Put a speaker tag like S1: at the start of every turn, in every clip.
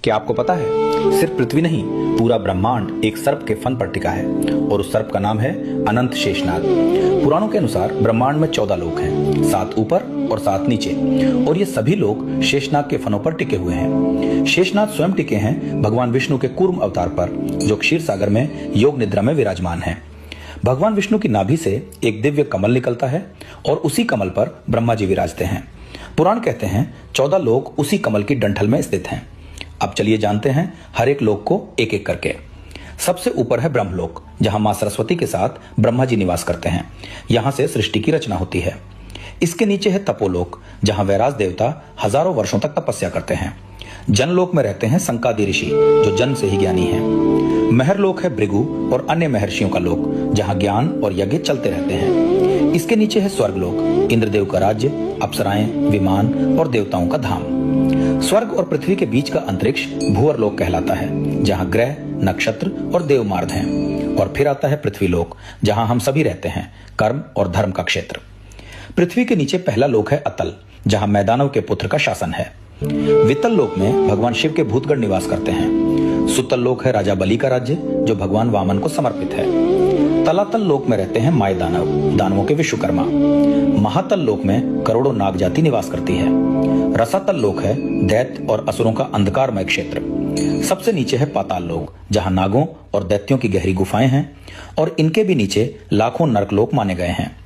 S1: क्या आपको पता है, सिर्फ पृथ्वी नहीं, पूरा ब्रह्मांड एक सर्प के फन पर टिका है और उस सर्प का नाम है अनंत शेषनाग। पुराणों के अनुसार ब्रह्मांड में 14 लोक हैं, 7 ऊपर और 7 नीचे, और ये सभी लोग शेषनाग के फनों पर टिके हुए हैं। शेषनाग स्वयं टिके हैं भगवान विष्णु के कूर्म अवतार पर, जो क्षीर सागर में योग निद्रा में विराजमान है। भगवान विष्णु की नाभि से एक दिव्य कमल निकलता है और उसी कमल पर ब्रह्मा जी विराजते हैं। पुराण कहते हैं 14 लोक उसी कमल की डंठल में स्थित हैं। अब चलिए जानते हैं हर एक लोक को एक एक करके। सबसे ऊपर है ब्रह्मलोक, जहां मां सरस्वती के साथ ब्रह्मा जी निवास करते हैं। यहां से सृष्टि की रचना होती है। इसके नीचे है तपोलोक, जहां वैराज देवता हजारों वर्षों तक तपस्या करते हैं। जनलोक में रहते हैं संकादि ऋषि, जो जन्म से ही ज्ञानी हैं। महरलोक है भृगु और अन्य महर्षियों का लोक, जहां ज्ञान और यज्ञ चलते रहते हैं। इसके नीचे है स्वर्गलोक, इंद्रदेव का राज्य, अप्सराएं, विमान और देवताओं का धाम। स्वर्ग और पृथ्वी के बीच का अंतरिक्ष भूअरलोक कहलाता है, जहां ग्रह, नक्षत्र और देवमार्ग हैं। और फिर आता है पृथ्वीलोक, जहां हम सभी रहते हैं, कर्म और धर्म का क्षेत्र। पृथ्वी के नीचे पहला लोक है अतल, जहां मैदानव के पुत्र का शासन है। वितल लोक में भगवान शिव के भूतगण निवास करते हैं। सुतल लोक है राजा बलि का राज्य, जो भगवान वामन को समर्पित है। तलातल लोक में रहते हैं माय दानव, दानवों के विश्वकर्मा। महातल लोक में करोड़ों नाग जाति निवास करती है। रसातल लोक है दैत्य और असुरों का अंधकारमय क्षेत्र। सबसे नीचे है पाताल लोक, जहां नागों और दैत्यों की गहरी गुफाएं हैं, और इनके भी नीचे लाखों नरकलोक माने गए हैं।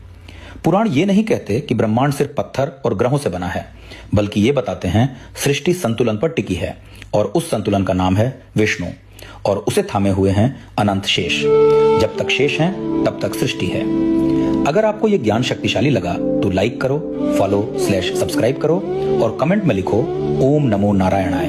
S1: पुराण ये नहीं कहते कि ब्रह्मांड सिर्फ पत्थर और ग्रहों से बना है, बल्कि ये बताते हैं सृष्टि संतुलन पर टिकी है, और उस संतुलन का नाम है विष्णु, और उसे थामे हुए हैं अनंत शेष। जब तक शेष हैं, तब तक सृष्टि है। अगर आपको यह ज्ञान शक्तिशाली लगा तो लाइक करो, फॉलो/सब्सक्राइब करो और कमेंट में लिखो ओम नमो नारायणाय।